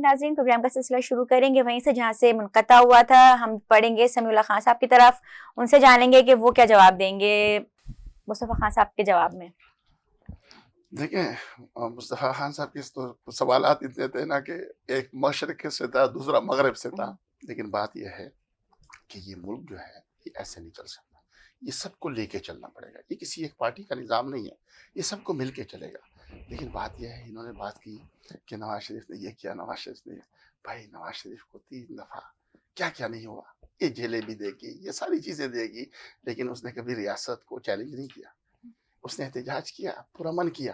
ناظرین پروگرام کا سلسلہ شروع کریں گے وہیں سے جہاں سے منقطع ہوا تھا. ہم پڑھیں گے سمیع اللہ خان صاحب کی طرف, ان سے جانیں گے کہ وہ کیا جواب دیں گے مصطفیٰ خان صاحب کے جواب میں. دیکھیں مصطفیٰ خان صاحب کے تو سوالات اتنے تھے نا کہ ایک مشرق سے تھا دوسرا مغرب سے تھا, لیکن بات یہ ہے کہ یہ ملک جو ہے یہ ایسے نہیں چل سکتا, یہ سب کو لے کے چلنا پڑے گا, یہ کسی ایک پارٹی کا نظام نہیں ہے, یہ سب کو مل کے چلے گا. لیکن بات یہ ہے انہوں نے بات کی کہ نواز شریف نے یہ کیا, نواز شریف نے, بھائی نواز شریف کو 3 دفعہ کیا کیا نہیں ہوا, یہ جیلیں بھی دے گی, یہ ساری چیزیں دے گی, لیکن اس نے کبھی ریاست کو چیلنج نہیں کیا, اس نے احتجاج کیا, پرامن کیا,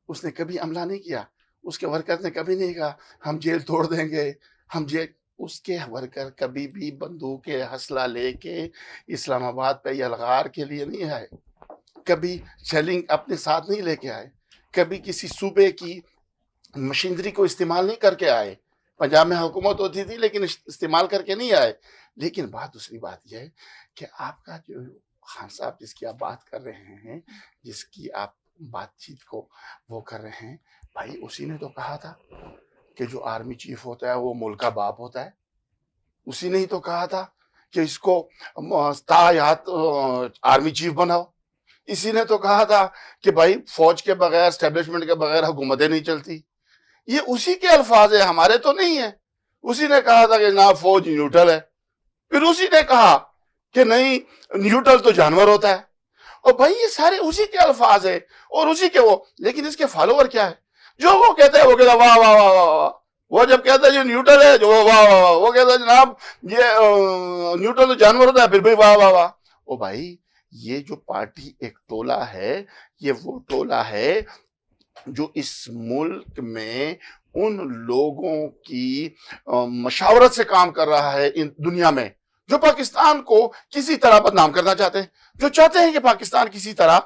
اس نے کبھی عملہ نہیں کیا, اس کے ورکر نے کبھی نہیں کہا ہم جیل توڑ دیں گے, ہم جیل, اس کے ورکر کبھی بھی بندوق ہسلہ لے کے اسلام آباد پہ یلغار کے لیے نہیں آئے, کبھی چیلنج اپنے ساتھ نہیں لے کے آئے, کبھی کسی صوبے کی مشینری کو استعمال نہیں کر کے آئے. پنجاب میں حکومت ہوتی تھی لیکن استعمال کر کے نہیں آئے. لیکن دوسری بات یہ ہے کہ آپ کا جو خان صاحب جس کی آپ بات کر رہے ہیں, جس کی آپ بات چیت کو وہ کر رہے ہیں, بھائی اسی نے تو کہا تھا کہ جو آرمی چیف ہوتا ہے وہ ملک کا باپ ہوتا ہے. اسی نے ہی تو کہا تھا کہ اس کو تاحیات آرمی چیف بناؤ. اسی نے تو کہا تھا کہ بھائی فوج کے بغیر, اسٹیبلشمنٹ کے بغیر حکومتیں نہیں چلتی. یہ اسی کے الفاظ ہیں, ہمارے تو نہیں ہیں. اسی نے کہا تھا کہ جناب فوج نیوٹرل ہے, پھر اسی نے کہا کہ نہیں نیوٹرل تو جانور ہوتا ہے. اور بھائی یہ سارے اسی کے الفاظ ہیں اور اسی کے وہ, لیکن اس کے فالوور کیا ہے, جو وہ کہتا ہے وہ کہتا ہے واہ واہ واہ واہ واہ, وہ جب کہتا ہے یہ نیوٹرل ہے جو واہ واہ واہ, وہ کہتا ہے جناب یہ نیوٹرل تو جانور ہوتا ہے پھر بھی واہ واہ واہ. او بھائی یہ جو پارٹی ایک ٹولہ ہے, یہ وہ ٹولہ ہے جو اس ملک میں ان لوگوں کی مشاورت سے کام کر رہا ہے ان دنیا میں جو پاکستان کو کسی طرح بدنام کرنا چاہتے ہیں, جو چاہتے ہیں کہ پاکستان کسی طرح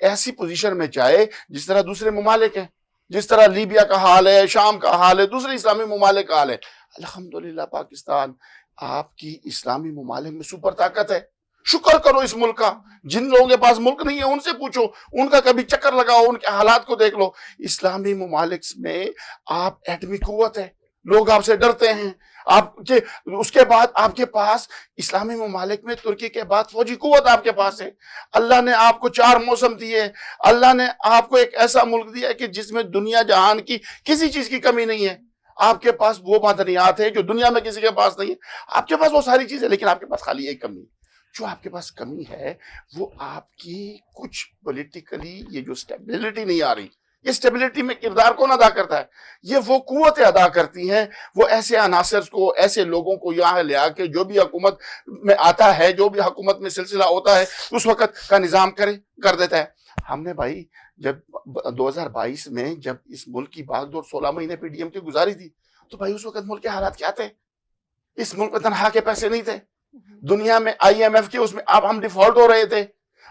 ایسی پوزیشن میں جائے جس طرح دوسرے ممالک ہیں, جس طرح لیبیا کا حال ہے, شام کا حال ہے, دوسرے اسلامی ممالک کا حال ہے. الحمدللہ پاکستان آپ کی اسلامی ممالک میں سپر طاقت ہے, شکر کرو اس ملک کا. جن لوگوں کے پاس ملک نہیں ہے ان سے پوچھو, ان کا کبھی چکر لگاؤ, ان کے حالات کو دیکھ لو. اسلامی ممالک میں آپ ایٹمی قوت ہے, لوگ آپ سے ڈرتے ہیں. آپ کے اس کے بعد آپ کے پاس اسلامی ممالک میں ترکی کے بعد فوجی قوت آپ کے پاس ہے. اللہ نے آپ کو 4 موسم دیے, اللہ نے آپ کو ایک ایسا ملک دیا ہے کہ جس میں دنیا جہان کی کسی چیز کی کمی نہیں ہے. آپ کے پاس وہ معدنیات ہیں جو دنیا میں کسی کے پاس نہیں ہے, آپ کے پاس وہ ساری چیزیں, لیکن آپ کے پاس خالی ایک کمی, جو آپ کے پاس کمی ہے وہ آپ کی کچھ پولیٹیکلی یہ جو سٹیبلٹی نہیں آ رہی. یہ سٹیبلٹی میں کردار کون ادا کرتا ہے, یہ وہ قوتیں ادا کرتی ہیں, وہ ایسے عناصر کو, ایسے لوگوں کو یہاں لے آ کے جو بھی حکومت میں آتا ہے, جو بھی حکومت میں سلسلہ ہوتا ہے اس وقت کا نظام کر دیتا ہے. ہم نے بھائی جب 2022 میں جب اس ملک کی باغ دور 16 مہینے پی ڈی ایم کی گزاری تھی تو بھائی اس وقت ملک کے حالات کیا تھے؟ اس ملک میں تنخواہ کے پیسے نہیں تھے, دنیا میں IMF کے اس میں اب ہم ڈیفالٹ ہو رہے تھے.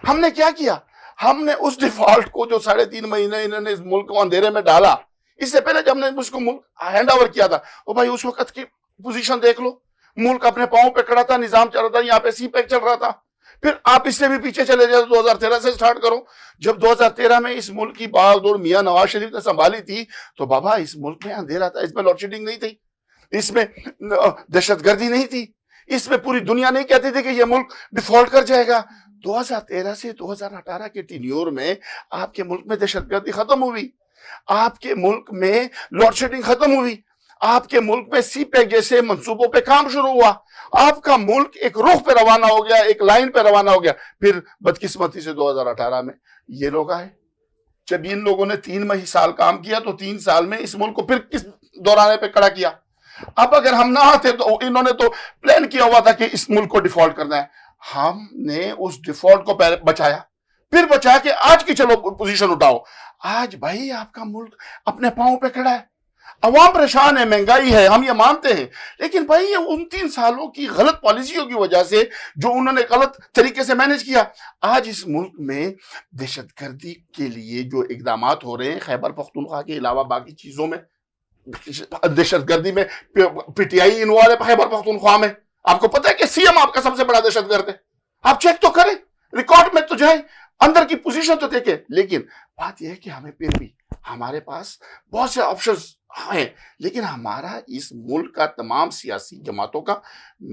ہم نے کیا کیا, ہم نے اس ڈیفالٹ کو جو 3.5 مہینے انہوں نے اس ملک کو اندھیرے میں ڈالا, اس سے پہلے جب نے اس کو ملک ہینڈ اوور کیا تھا, اور بھائی اس وقت کی پوزیشن دیکھ لو, ملک اپنے پاؤں پہ کھڑا تھا, نظام چل رہا تھا, یہاں پہ سی پیک چل رہا تھا. پھر آپ اس سے بھی پیچھے چلے جائے 2013 سے سٹارٹ کرو, جب 2013 میں اس ملک کی باغ دور میاں نواز شریف نے سنبھالی تھی تو بابا اس ملک میں اندھیرا تھا, اس میں لوڈ شیڈنگ نہیں تھی, اس میں دہشت گردی نہیں تھی, اس میں پوری دنیا نہیں کہتی تھی کہ یہ ملک ڈیفالٹ کر جائے گا. 2013 سے 2018 کے ٹینیور میں آپ کے ملک میں دہشت گردی ختم ہوئی, آپ کے ملک میں لوڈ شیڈنگ ختم ہوئی, آپ کے ملک میں سی پیک جیسے منصوبوں پہ کام شروع ہوا, آپ کا ملک ایک رخ پہ روانہ ہو گیا, ایک لائن پہ روانہ ہو گیا. پھر بدقسمتی سے 2018 میں یہ لوگ آئے, جب ان لوگوں نے 3 سال کام کیا تو 3 سال میں اس ملک کو پھر کس دورانے پہ کھڑا کیا. اب اگر ہم نہ آتے تو انہوں نے تو پلان کیا ہوا تھا کہ اس ملک کو ڈیفالٹ کرنا ہے, ہم نے اس ڈیفالٹ کو بچایا, پھر بچا کے آج کی چلو پوزیشن اٹھاؤ. آج بھائی آپ کا ملک اپنے پاؤں پہ کھڑا ہے, عوام پریشان ہے, مہنگائی ہے, ہم یہ مانتے ہیں, لیکن بھائی یہ ان 3 سالوں کی غلط پالیسیوں کی وجہ سے جو انہوں نے غلط طریقے سے مینج کیا, آج اس ملک میں دہشت گردی کے لیے جو اقدامات ہو رہے ہیں, خیبر پختونخوا کے علاوہ باقی چیزوں میں دہشت گردی میں پی ٹی آئی انوالو ہے خیبر پختونخوا میں. آپ کو پتا ہے کہ سی ایم آپ کا سب سے بڑا دہشت گرد ہے, آپ چیک تو کریں, ریکارڈ میں تو جائیں, اندر کی پوزیشن تو دیکھیں. لیکن بات یہ ہے کہ ہمیں پھر بھی ہمارے پاس بہت سے آپشنز ہیں، لیکن ہمارا اس ملک کا تمام سیاسی جماعتوں کا،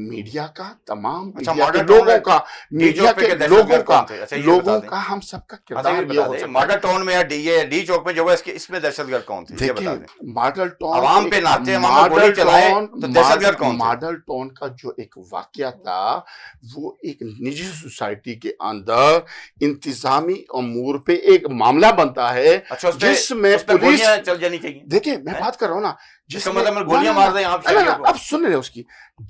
میڈیا کا، تمام میڈیا کے لوگوں کا، میڈیا کے لوگوں کا ہم سب کا کردار یہ ہو سکتا ہے. ماڈل ٹاؤن میں یا ڈی چوک میں جو ہے اس میں دہشت گرد کون تھے؟ دیکھیں ماڈل ٹاؤن، عوام پہ ناچے، عوام پہ گولی چلائے تو دہشت گرد کون تھے؟ ماڈل ٹاؤن کا جو ایک واقعہ تھا وہ ایک نجی سوسائٹی کے اندر انتظامی امور پہ ایک معاملہ بنتا ہے جس میں پولیس چل جانی چاہیے. دیکھیں میں بات کر رہا ہوں نا، جس میں گولیاں مار رہے ہیں آپ، اب سن رہے اس کی،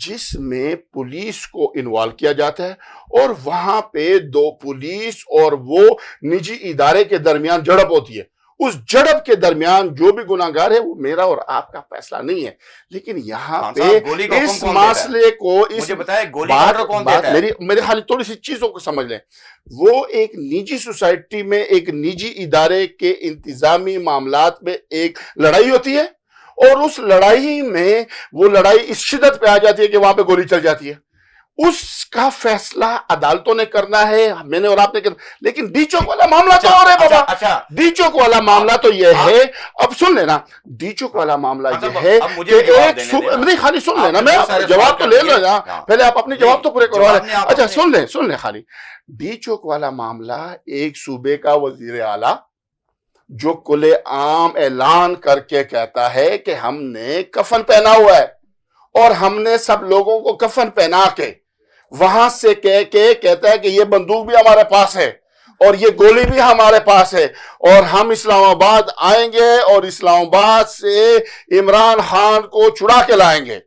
جس میں پولیس کو انوالو کیا جاتا ہے اور وہاں پہ دو پولیس اور وہ نجی ادارے کے درمیان جھڑپ ہوتی ہے. اس جھڑپ کے درمیان جو بھی گناہگار ہے وہ میرا اور آپ کا فیصلہ نہیں ہے، لیکن یہاں پہ اس مسئلے کو میرے خالی تھوڑی سی چیزوں کو سمجھ لیں. وہ ایک نجی سوسائٹی میں ایک نجی ادارے کے انتظامی معاملات میں ایک لڑائی ہوتی ہے، اور اس لڑائی میں وہ لڑائی اس شدت پہ آ جاتی ہے کہ وہاں پہ گولی چل جاتی ہے. اس کا فیصلہ عدالتوں نے کرنا ہے، میں نے اور آپ نے کرنا. لیکن ڈی چوک والا معاملہ تو اور ہے بابا، ڈی چوک والا معاملہ تو یہ ہے، اب سن لینا، ڈی چوک والا معاملہ یہ ہے کہ ایک نہیں، خالی سن لینا، میں جواب تو لے لو نا، پہلے آپ اپنے جواب تو پورے کروا لیں. اچھا سن لیں خالی. ڈی چوک والا معاملہ ایک صوبے کا وزیر اعلیٰ جو کھلے عام اعلان کر کے کہتا ہے کہ ہم نے کفن پہنا ہوا ہے اور ہم نے سب لوگوں کو کفن پہنا کے وہاں سے کہہ کے کہتا ہے کہ یہ بندوق بھی ہمارے پاس ہے اور یہ گولی بھی ہمارے پاس ہے اور ہم اسلام آباد آئیں گے اور اسلام آباد سے عمران خان کو چھڑا کے لائیں گے.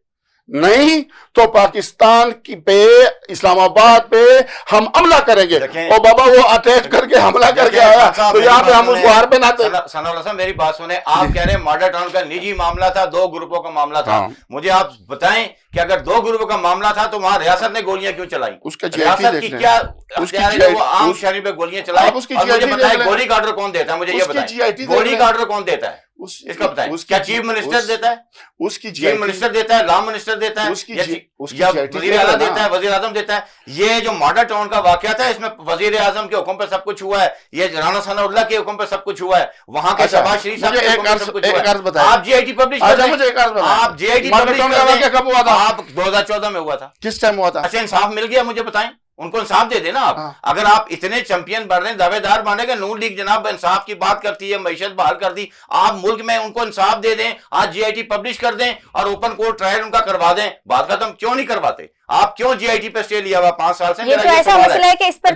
نہیں تو پاکستان کی پہ، اسلام آباد پہ ہم حملہ کریں گے. اور بابا وہ اٹیک کر کے حملہ کر کے آیا تو یہاں پہ ہم اس کو ہار پہ نہ تھے. ثناء اللہ صاحب میری بات سنیں، آپ کہہ رہے ہیں ماڈل ٹاؤن کا نجی معاملہ تھا، دو گروپوں کا معاملہ تھا. مجھے آپ بتائیں کہ اگر دو گروپوں کا معاملہ تھا تو وہاں ریاست نے گولیاں کیوں چلائی؟ ریاست کی کیا اختیار ہے وہ عام شہری پہ گولیاں چلائیں؟ اور مجھے بتائیں گولی کا آرڈر کون دیتا ہے؟ مجھے یہ بتائیں گولی کا آرڈر کون دیتا ہے؟ اس کا بتائیں. کیا چیف منسٹر دیتا ہے؟ اس کی چیف منسٹر دیتا ہے، لا منسٹر دیتا ہے، یا وزیر اعلیٰ دیتا ہے، وزیر اعظم دیتا ہے؟ یہ جو ماڈل ٹاؤن کا واقعہ تھا اس میں وزیر اعظم کے حکم پہ سب کچھ ہوا ہے، یہ رانا ثناء اللہ کے حکم پہ سب کچھ ہوا ہے، وہاں کے شہباز شریف صاحب کے حکم پہ سب کچھ ہوا ہے. آپ جی آئی ٹی پبلش کر دیں، آپ جی آئی ٹی پبلش کر دیں. کب ہوا تھا؟ آپ 2014 میں ہوا تھا. کس ٹائم ہوا تھا؟ اچھا انصاف مل گیا، مجھے بتائیں، ان کو انصاف دے دیں نا آپ. اگر آپ اتنے چیمپئن بن رہے ہیں، دعوے دار بنے گا، نون لیگ جناب انصاف کی بات کرتی ہے، معیشت بحال کر دی، آپ ملک میں ان کو انصاف دے دیں، آج جی آئی ٹی پبلش کر دیں اور اوپن کورٹ ٹرائل ان کا کروا دیں. بات ختم. کیوں نہیں کرواتے؟ آپ کیوں جی آئی ٹی پہ اسٹے لیا ہوا 5 سال سے؟ یہ تو ایسا مسئلہ ہے کہ اس پر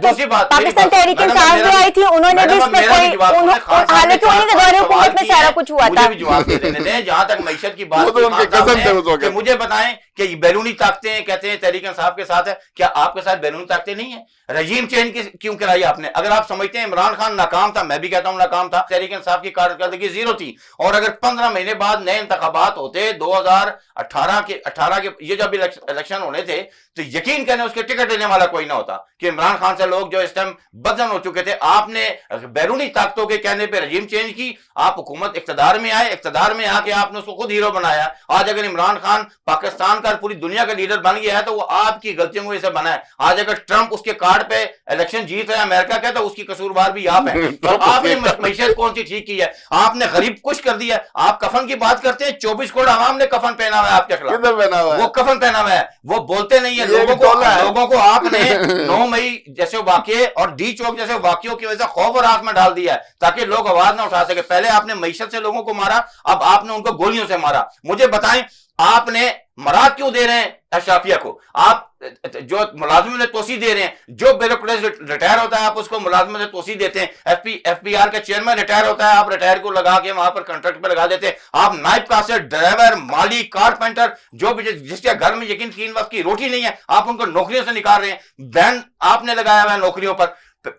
پاکستان تحریک انصاف بھی آئی تھی، انہوں نے بھی اس پر کوئی، حالانکہ انہوں نے دور حکومت میں سارا کچھ ہوا تھا. مجھے بھی جواب دے دینے دیں. جہاں تک معیشت کی بات کہ مجھے بتائیں کہ بیرونی طاقتیں کہتے ہیں تحریک انصاف کے ساتھ ہے، کیا آپ کے ساتھ بیرونی طاقتیں نہیں ہیں؟ رجیم چینج کیوں کرائی آپ نے؟ اگر آپ سمجھتے ہیں عمران خان ناکام تھا، میں بھی کہتا ہوں ناکام تھا، تحریک انصاف کی کارکردگی زیرو تھی، اور اگر 15 مہینے بعد نئے انتخابات ہوتے 2018 کے یہ جب الیکشن ہونے تھے تو یقین کرنے اس کے ٹکٹ لینے والا کوئی نہ ہوتا کہ عمران خان سے لوگ جو اس ٹائم بدزن ہو چکے تھے. آپ نے بیرونی طاقتوں کے کہنے پہ رجیم چینج کی، آپ حکومت اقتدار میں آئے، اقتدار میں آ کے آپ نے اس کو خود ہیرو بنایا. آج اگر عمران خان پاکستان کا پوری دنیا کا لیڈر بن گیا ہے تو وہ آپ کی غلطیوں کو اسے بنا ہے. آج اگر ٹرمپ اس کے کارڈ پہ الیکشن جیت رہا ہے امریکہ کا تو اس کی قصوروار بھی آپ ہیں. اور آپ نے معیشت کون سی ٹھیک کی ہے؟ آپ نے غریب کچھ کر دیا. آپ کفن کی بات کرتے ہیں، 24 کروڑ عوام نے کفن پہنا ہوا ہے آپ کے خلاف، وہ کفن پہنا ہوا ہے، وہ بولتے نہیں ہے. لوگوں کو آپ نے 9 مئی جیسے واقعے اور ڈی چوک جیسے واقعوں کی وجہ سے خوف اور آس میں ڈال دیا ہے تاکہ لوگ آواز نہ اٹھا سکے. پہلے آپ نے معیشت سے لوگوں کو مارا، اب آپ نے ان کو گولیوں سے مارا. مجھے بتائیں آپ نے مراد کیوں دے رہے ہیں اشرافیہ کو؟ آپ جو ملازموں نے توسیع دے رہے ہیں، جو بیوروکریٹ ریٹائر ہوتا ہے آپ اس کو ملازموں سے توسیع دیتے ہیں. ایف پی آر کا چیئرمین ریٹائر ہوتا ہے، آپ ریٹائر کو لگا کے وہاں پر کنٹریکٹ پہ لگا دیتے ہیں. آپ نائب کاسٹ، ڈرائیور، مالی، کارپینٹر، جو بھی جس کے گھر میں یقین 3 وقت کی روٹی نہیں ہے، آپ ان کو نوکریوں سے نکال رہے ہیں. بین آپ نے لگایا ہوا ہے نوکریوں پر.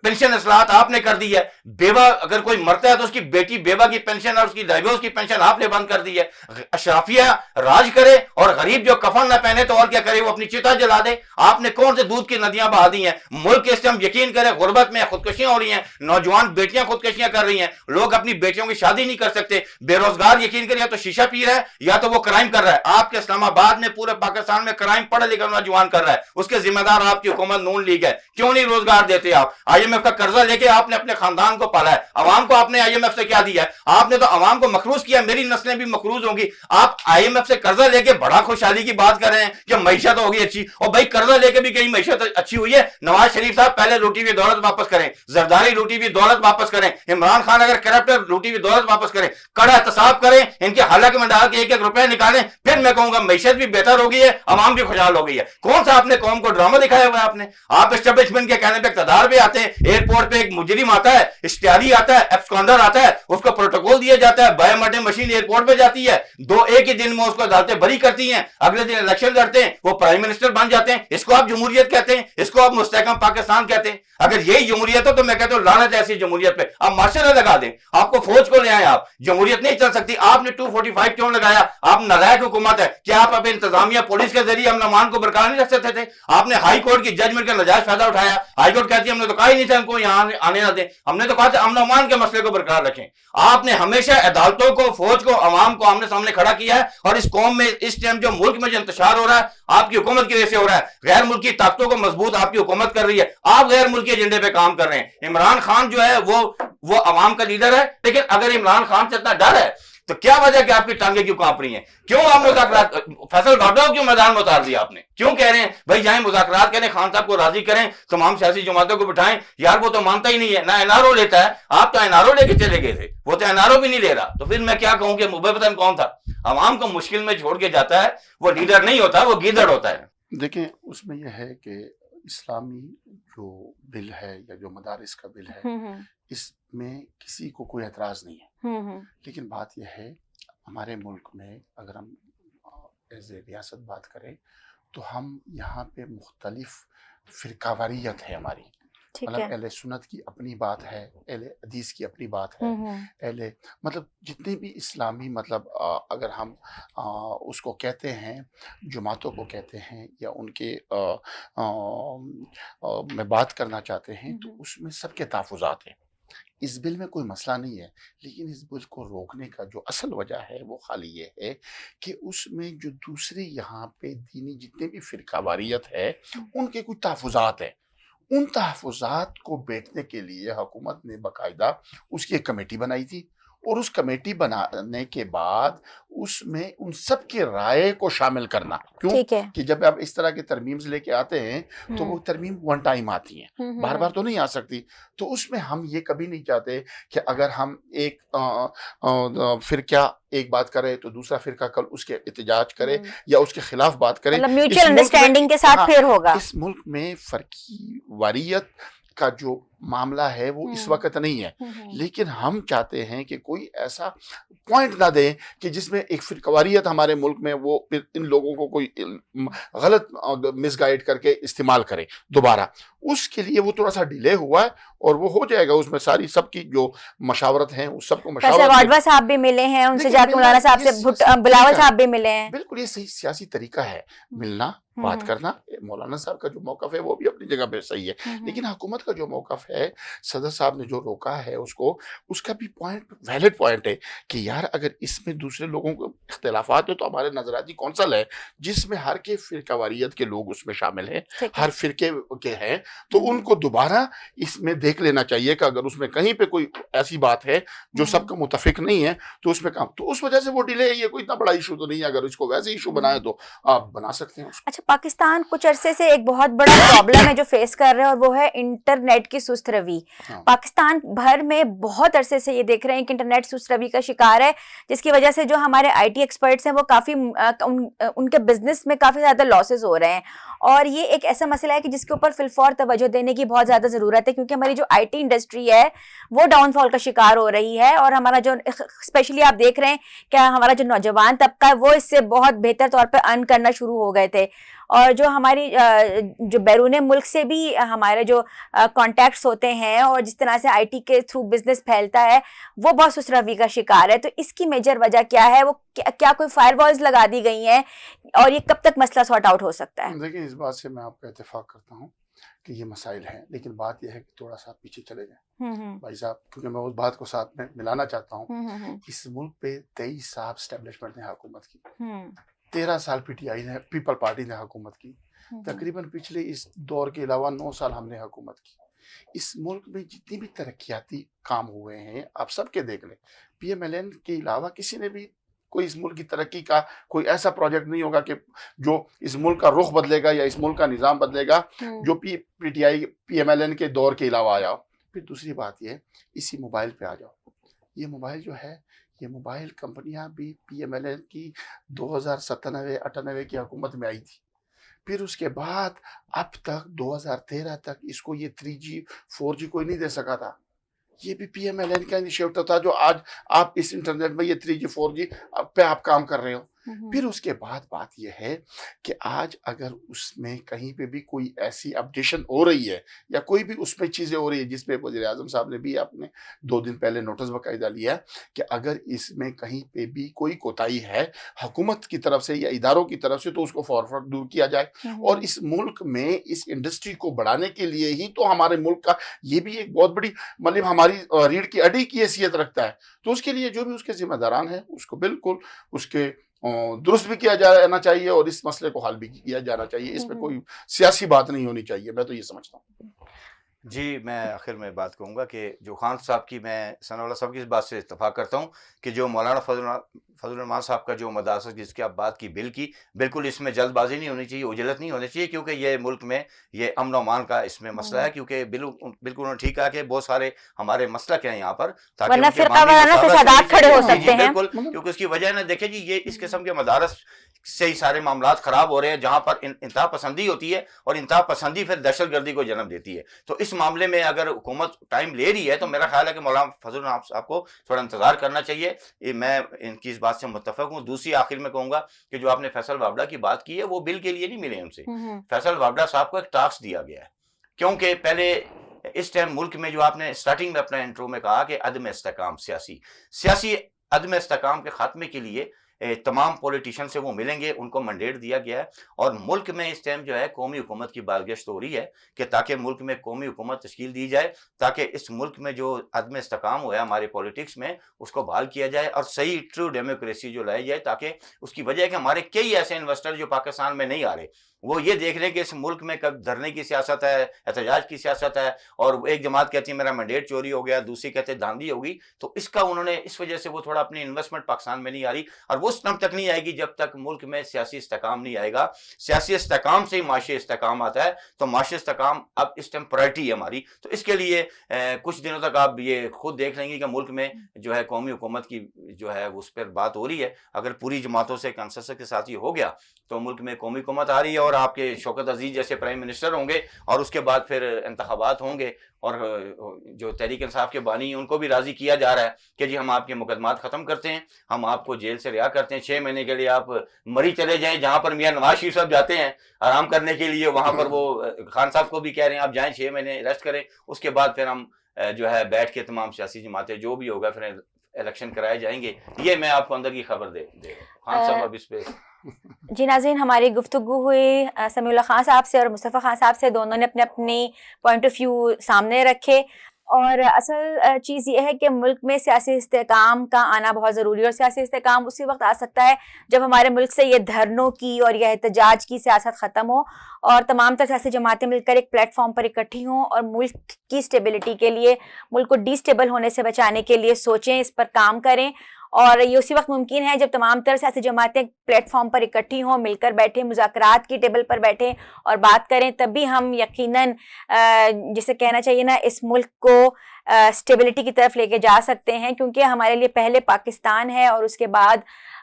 پینشن اصلاحات آپ نے کر دی ہے. بیوہ اگر کوئی مرتا ہے تو اس کی بیٹی بیوہ کی پینشن اور اس کی ڈائیورس کی پینشن آپ نے بند کر دی ہے. اشرافیہ راج کرے اور غریب جو کفن نہ پہنے تو اور کیا کرے، وہ اپنی چتا جلا دے. آپ نے کون سے دودھ کی ندیاں بہا دی ہیں؟ ملک اس ٹائم یقین کرے غربت میں خودکشیاں ہو رہی ہیں، نوجوان بیٹیاں خودکشیاں کر رہی ہیں، لوگ اپنی بیٹیوں کی شادی نہیں کر سکتے. بے روزگار یقین کرے یا تو شیشہ پی رہا ہے یا تو وہ کرائم کر رہا ہے. آپ کے اسلام آباد میں پورے پاکستان میں کرائم پڑھا لکھا نوجوان کر رہا ہے، اس کے ذمہ دار آپ کی حکومت نون لیگ ہے. کیوں نہیں روزگار دیتے آپ؟ IMF کا قرضہ لے کے آپ نے اپنے خاندان کو پالا ہے. عوام کو آپ نے IMF سے کیا دیا ہے؟ آپ نے تو عوام کو مقروض کیا. میری نسلیں بھی مقروض ہوں گی. آپ IMF سے قرضہ لے کے بڑا خوشحالی کی بات کر رہے ہیں کہ معیشت ہوگی اچھی. اور بھائی قرضہ لے کے بھی کہیں معیشت اچھی ہوئی ہے؟ نواز شریف صاحب پہلے لوٹی ہوئی دولت واپس کریں, زرداری لوٹی ہوئی دولت واپس کریں, عمران خان اگر کرپٹ ہے لوٹی ہوئی دولت واپس کریں, کڑا احتساب کریں, ان کے حلق میں ڈال کے 1-1 روپے نکالیں, پھر میں کہوں گا معیشت بھی بہتر ہو گئی ہے, عوام بھی خوشحال ہو گئی ہے. کون سا آپ نے قوم کو ڈرامہ دکھایا ہوا ہے؟ آپ اسٹیبلشمنٹ کے کہنے پہ اقتدار پہ آتے ہیں, ایئرپورٹ پہ ایک مجرم آتا ہے, اشتہاری آتا ہے, ایبسکونڈر آتا ہے, اس کو پروٹوکول دیا جاتا ہے, بایو میٹرک مشین ایئرپورٹ پہ جاتی ہے, 1 ہی دن میں اس کو عدالتیں بری کرتی ہیں, اگلے دن الیکشن لڑتے ہیں, وہ پرائم منسٹر بن جاتے ہیں. اس کو آپ جمہوریت کہتے ہیں؟ اس کو آپ مستحکم پاکستان کہتے ہیں؟ اگر یہی جمہوریت ہو تو میں کہتا ہوں لعنت ہے ایسی جمہوریت پہ. آپ ماشاءاللہ لگا دیں, آپ کو فوج کو لے آئیں, آپ جمہوریت نہیں چل سکتی. آپ نے 245 کیوں لگایا؟ آپ نالائق حکومت ہے. کیا آپ اپنے انتظامیہ پولیس کے ذریعے امن امان کو برقرار نہیں رکھ سکتے تھے؟ آپ نے ہائی کورٹ کی ججمنٹ کا نجائز فائدہ اٹھایا. ہائی کورٹ کہتی ہے ہم نے تو کہا ہی نہیں تھا ان کو یہاں آنے نہ دیں, ہم نے تو کہا تھا امن امان کے مسئلے کو برقرار رکھیں. آپ نے ہمیشہ عدالتوں کو, فوج کو, عوام کو آمنے سامنے کھڑا کیا ہے. اور اس قوم میں اس ٹائم جو ملک میں جو انتشار ہو رہا ہے آپ کی حکومت کی وجہ سے ہو رہا ہے. غیر ملکی طاقتوں کو مضبوط آپ کی حکومت کر رہی ہے, آپ غیر ملکی ایجنڈے پہ کام کر رہے ہیں. عمران خان جو ہے وہ عوام کا لیڈر ہے, لیکن اگر عمران خان سے اتنا ڈر ہے تو کیا وجہ کہ آپ کی ٹانگیں کیوں کانپ رہی ہیں؟ کیوں آپ مذاکرات, فیصل ڈاکٹر کو کیوں میدان میں اتار دیا آپ نے؟ کیوں کہہ رہے ہیں بھائی جائیں مذاکرات کریں, خان صاحب کو راضی کریں, تمام سیاسی جماعتوں کو بٹھائیں؟ یار وہ تو مانتا ہی نہیں ہے, نہ NRO لیتا ہے. آپ تو NRO لے کے چلے گئے تھے, وہ تو NRO بھی نہیں لے رہا. تو پھر میں کیا کہوں کہ مبتن کون تھا؟ عوام کو مشکل میں چھوڑ کے جاتا ہے, وہ لیڈر نہیں ہوتا, وہ گیدڑ ہوتا ہے. دیکھیں اس میں یہ ہے کہ اسلامی جو بل ہے یا جو مدارس کا بل ہے اس میں کسی کو کوئی اعتراض نہیں ہے. لیکن بات یہ ہے ہمارے ملک میں اگر ہم ایز اے ریاست بات کریں تو ہم یہاں پہ مختلف فرقہ واریت ہے ہماری. مطلب اہل سنت کی اپنی بات ہے, اہل حدیث کی اپنی بات ہے, اہل مطلب جتنے بھی اسلامی مطلب اگر ہم اس کو کہتے ہیں جماعتوں کو کہتے ہیں یا ان کے میں بات کرنا چاہتے ہیں تو اس میں سب کے تحفظات ہیں. اس بل میں کوئی مسئلہ نہیں ہے, لیکن اس بل کو روکنے کا جو اصل وجہ ہے وہ خالی یہ ہے کہ اس میں جو دوسرے یہاں پہ دینی جتنے بھی فرقہ واریت ہے ان کے کچھ تحفظات ہیں. ان تحفظات کو بیٹھنے کے لیے حکومت نے باقاعدہ اس کی ایک کمیٹی بنائی تھی, اور اس کمیٹی بنانے کے بعد اس میں ان سب کی رائے کو شامل کرنا. کیوں کہ جب آپ اس طرح کے ترمیم لے کے آتے ہیں تو وہ ترمیم ون ٹائم آتی ہیں, بار بار تو نہیں آ سکتی. تو اس میں ہم یہ کبھی نہیں چاہتے کہ اگر ہم ایک فرقہ ایک بات کرے تو دوسرا فرقہ کل اس کے احتجاج کرے یا اس کے خلاف بات کرے. میوچل انڈرسٹینڈنگ کے ساتھ پھر ہوگا. اس ملک میں فرقی واریت کا جو معاملہ ہے وہ اس وقت نہیں ہے, لیکن ہم چاہتے ہیں کہ کوئی ایسا پوائنٹ نہ دیں کہ جس میں ایک فرقواریت ہمارے ملک میں وہ پھر ان لوگوں کو کوئی غلط مس گائیڈ کر کے استعمال کرے دوبارہ. اس کے لیے وہ تھوڑا سا ڈیلے ہوا ہے اور وہ ہو جائے گا. اس میں ساری سب کی جو مشاورت ہیں اس سب کو مشاورت صاحب بھی ملے ہیں, ان سے جا کے مولانا صاحب سے بلاول صاحب بھی ملے ہیں. بالکل یہ صحیح سیاسی طریقہ ہے, ملنا بات کرنا. مولانا صاحب کا جو موقف ہے وہ بھی اپنی جگہ پہ صحیح ہے, لیکن حکومت کا جو موقف ہے صدر صاحب نے جو روکا ہے اس کا بھی پوائنٹ ویلڈ پوائنٹ ہے کہ یار اگر اس میں دوسرے لوگوں کو اختلافات ہیں تو ہمارے نظراتی کونسل ہے جس میں ہر کے فرقہ واریت کے لوگ اس میں شامل ہیں, ہر فرقے کے ہیں, تو ان کو دوبارہ اس میں دیکھ لینا چاہیے کہ اگر اس میں کہیں پہ کوئی ایسی بات ہے جو سب کا متفق نہیں ہے تو اس میں کام, تو اس وجہ سے وہ ڈیلے ہے. یہ کوئی اتنا بڑا ایشو تو نہیں ہے, اگر اس کو ویسے ایشو بنائے تو آپ بنا سکتے ہیں. اچھا, پاکستان کچھ عرصے سے ایک بہت بڑا پرابلم ہے جو فیس کر رہے ہیں, اور وہ ہے انٹرنیٹ کی سست روی. پاکستان بھر میں بہت عرصے سے یہ دیکھ رہے ہیں کہ انٹرنیٹ سست روی کا شکار ہے, جس کی وجہ سے جو ہمارے IT ایکسپرٹس ہیں وہ کافی ان کے بزنس میں کافی زیادہ لاسز ہو رہے ہیں. اور یہ ایک ایسا مسئلہ ہے کہ جس کے اوپر فی الفور توجہ دینے کی بہت زیادہ ضرورت ہے, کیونکہ ہماری جو IT انڈسٹری ہے وہ ڈاؤن فال کا شکار ہو رہی ہے. اور ہمارا جو اسپیشلی آپ دیکھ رہے ہیں کہ ہمارا جو نوجوان طبقہ ہے وہ اس سے بہت بہتر طور پہ ارن کرنا شروع ہو گئے تھے. اور جو ہماری جو بیرون ملک سے بھی ہمارے جو کانٹیکٹس ہوتے ہیں اور جس طرح سے IT کے تھرو بزنس پھیلتا ہے وہ بہت سست روی کا شکار ہے. تو اس کی میجر وجہ کیا ہے؟ وہ کیا کوئی فائر والز لگا دی گئی ہیں, اور یہ کب تک مسئلہ سارٹ آؤٹ ہو سکتا ہے؟ دیکھیں اس بات سے میں آپ کا اتفاق کرتا ہوں کہ یہ مسائل ہیں, لیکن بات یہ ہے کہ تھوڑا سا پیچھے چلے جائیں بھائی صاحب, کیونکہ میں اس بات کو ساتھ میں ملانا چاہتا ہوں. اس ملک پہ 23 سال اسٹیبلشمنٹ نے حکومت کی, 13 سال PTI نے پیپل پارٹی نے حکومت کی, تقریباً پچھلے اس دور کے علاوہ 9 سال ہم نے حکومت کی. اس ملک میں جتنی بھی ترقیاتی کام ہوئے ہیں آپ سب کے دیکھ لیں، پی ایم ایل این کے علاوہ کسی نے بھی کوئی اس ملک کی ترقی کا کوئی ایسا پروجیکٹ نہیں ہوگا کہ جو اس ملک کا رخ بدلے گا یا اس ملک کا نظام بدلے گا جو پی ٹی آئی پی ایم ایل این کے دور کے علاوہ آیا ہو۔ پھر دوسری بات یہ اسی موبائل پہ آ جاؤ، یہ موبائل جو ہے یہ موبائل کمپنیاں بھی پی ایم ایل این کی 2097-98 کی حکومت میں آئی تھی، پھر اس کے بعد اب تک 2013 تک اس کو یہ 3G 4G کوئی نہیں دے سکا تھا، یہ بھی پی ایم ایل این کا انیشیٹو تھا جو آج آپ اس انٹرنیٹ میں یہ 3G 4G پہ آپ کام کر رہے ہو۔ پھر اس کے بعد بات یہ ہے کہ آج اگر اس میں کہیں پہ بھی کوئی ایسی اپڈیشن ہو رہی ہے یا کوئی بھی اس میں چیزیں ہو رہی ہے جس پہ وزیر اعظم صاحب نے بھی اپنے 2 دن پہلے نوٹس باقاعدہ لیا کہ اگر اس میں کہیں پہ بھی کوئی کوتاہی ہے حکومت کی طرف سے یا اداروں کی طرف سے تو اس کو فوراً دور کیا جائے، اور اس ملک میں اس انڈسٹری کو بڑھانے کے لیے ہی تو ہمارے ملک کا یہ بھی ایک بہت بڑی مطلب ہماری ریڑھ کی ہڈی کی حیثیت رکھتا ہے، تو اس کے لیے جو بھی اس کے ذمہ داران ہیں اس کو بالکل اس کے درست بھی کیا جانا چاہیے اور اس مسئلے کو حل بھی کیا جانا چاہیے، اس پہ کوئی سیاسی بات نہیں ہونی چاہیے، میں تو یہ سمجھتا ہوں۔ جی میں آخر میں بات کہوں گا کہ جو خان صاحب کی میں ثناء اللہ صاحب کی اس بات سے اتفاق کرتا ہوں کہ جو مولانا فضل الرحمان صاحب کا جو مدارس جس کی آپ بات کی بل کی، بالکل اس میں جلد بازی نہیں ہونی چاہیے، عجلت نہیں ہونی چاہیے، کیونکہ یہ ملک میں یہ امن و امان کا اس میں مسئلہ ہے، کیونکہ بالکل انہوں نے ٹھیک کہا کہ بہت سارے ہمارے مسلک ہیں یہاں پر، ورنہ فرقہ وارانہ فسادات کھڑے ہو سکتے ہیں، بالکل، کیونکہ اس کی وجہ ہے دیکھیں جی یہ اس قسم کے مدارس سے ہی سارے معاملات خراب ہو رہے ہیں جہاں پر انتہا پسندی ہوتی ہے، اور انتہا پسندی پھر دہشت گردی کو جنم دیتی ہے۔ تو اس معاملے میں اگر حکومت ٹائم لے رہی ہے تو میرا خیال ہے کہ مولانا فضل الرحمان صاحب کو تھوڑا انتظار کرنا چاہیے، میں ان کی اس بات سے متفق ہوں۔ دوسری آخر میں کہوں گا کہ جو آپ نے فیصل وابڈا کی بات کی ہے وہ بل کے لیے نہیں ملے ان سے، فیصل وابڈا صاحب کو ایک ٹاسک دیا گیا ہے، کیونکہ پہلے اس ٹائم ملک میں جو آپ نے سٹارٹنگ میں اپنا انٹرو میں کہا کہ عدم استحکام، سیاسی عدم استحکام کے خاتمے کے لیے تمام پولیٹیشین سے وہ ملیں گے، ان کو منڈیٹ دیا گیا ہے، اور ملک میں اس ٹائم جو ہے قومی حکومت کی بازگشت ہو رہی ہے کہ تاکہ ملک میں قومی حکومت تشکیل دی جائے، تاکہ اس ملک میں جو عدم استحکام ہوا ہے ہمارے پولیٹکس میں اس کو بحال کیا جائے اور صحیح ٹرو ڈیموکریسی جو لائی جائے، تاکہ اس کی وجہ ہے کہ ہمارے کئی ایسے انویسٹر جو پاکستان میں نہیں آ رہے وہ یہ دیکھ رہے ہیں کہ اس ملک میں کب دھرنے کی سیاست ہے، احتجاج کی سیاست ہے، اور ایک جماعت کہتی ہے میرا مینڈیٹ چوری ہو گیا، دوسری کہتے ہیں دھاندلی ہوگی، تو اس کا انہوں نے اس وجہ سے وہ تھوڑا اپنی انویسٹمنٹ پاکستان میں نہیں آ رہی، اور وہ اس ٹائم تک نہیں آئے گی جب تک ملک میں سیاسی استحکام نہیں آئے گا۔ سیاسی استحکام سے ہی معاشی استحکام آتا ہے، تو معاشی استحکام اب اس ٹائم پرائرٹی ہے ہماری، تو اس کے لیے کچھ دنوں تک آپ یہ خود دیکھ لیں گے کہ ملک میں جو ہے قومی حکومت کی جو ہے اس پر بات ہو رہی ہے، اگر پوری جماعتوں سے کنسنسس کے ساتھ یہ ہو گیا تو ملک میں قومی حکومت آ رہی ہے، اور آپ کے شوکت عزیز جیسے پرائم منسٹر ہوں گے، اور اس کے بعد پھر انتخابات ہوں گے، اور جو تحریک انصاف کے بانی ہیں ان کو بھی راضی کیا جا رہا ہے کہ جی ہم آپ کے مقدمات ختم کرتے ہیں، ہم آپ کو جیل سے رہا کرتے ہیں، 6 مہینے کے لیے آپ مری چلے جائیں، جہاں پر میاں نواز شریف صاحب جاتے ہیں آرام کرنے کے لیے، وہاں پر وہ خان صاحب کو بھی کہہ رہے ہیں آپ جائیں 6 مہینے ریسٹ کریں، اس کے بعد پھر ہم جو ہے بیٹھ کے تمام سیاسی جماعتیں جو بھی ہوگا پھر الیکشن کرائے جائیں گے۔ یہ میں آپ کو اندر کی خبر دے خان صاحب اب اس پہ۔ جی ناظرین، ہماری گفتگو ہوئی سمیع اللہ خان صاحب سے اور مصطفیٰ خان صاحب سے، دونوں نے اپنے اپنی پوائنٹ آف ویو سامنے رکھے، اور اصل چیز یہ ہے کہ ملک میں سیاسی استحکام کا آنا بہت ضروری ہے، اور سیاسی استحکام اسی وقت آ سکتا ہے جب ہمارے ملک سے یہ دھرنوں کی اور یہ احتجاج کی سیاست ختم ہو، اور تمام تر سیاسی جماعتیں مل کر ایک پلیٹ فارم پر اکٹھی ہوں اور ملک کی اسٹیبلٹی کے لیے، ملک کو ڈی اسٹیبل ہونے سے بچانے کے لیے سوچیں، اس پر کام کریں، اور یہ اسی وقت ممکن ہے جب تمام تر سیاسی جماعتیں پلیٹ فارم پر اکٹھی ہوں، مل کر بیٹھیں، مذاکرات کی ٹیبل پر بیٹھیں اور بات کریں، تبھی ہم یقیناً جسے کہنا چاہیے نا اس ملک کو اسٹیبلٹی کی طرف لے کے جا سکتے ہیں، کیونکہ ہمارے لیے پہلے پاکستان ہے اور اس کے بعد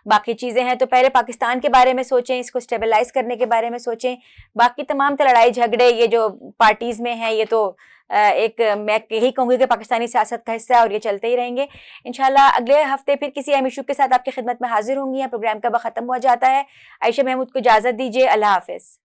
باقی چیزیں ہیں، تو پہلے پاکستان کے بارے میں سوچیں، اس کو اسٹیبلائز کرنے کے بارے میں سوچیں، باقی تمام تر لڑائی جھگڑے یہ جو پارٹیز میں ہیں یہ تو ایک میں یہی کہوں گی کہ پاکستانی سیاست کا حصہ ہے اور یہ چلتے ہی رہیں گے انشاءاللہ۔ اگلے ہفتے پھر کسی اہم ایشو کے ساتھ آپ کی خدمت میں حاضر ہوں گی۔ پروگرام کا وقت ختم ہوا جاتا ہے، عائشہ محمود کو اجازت دیجیے، اللہ حافظ۔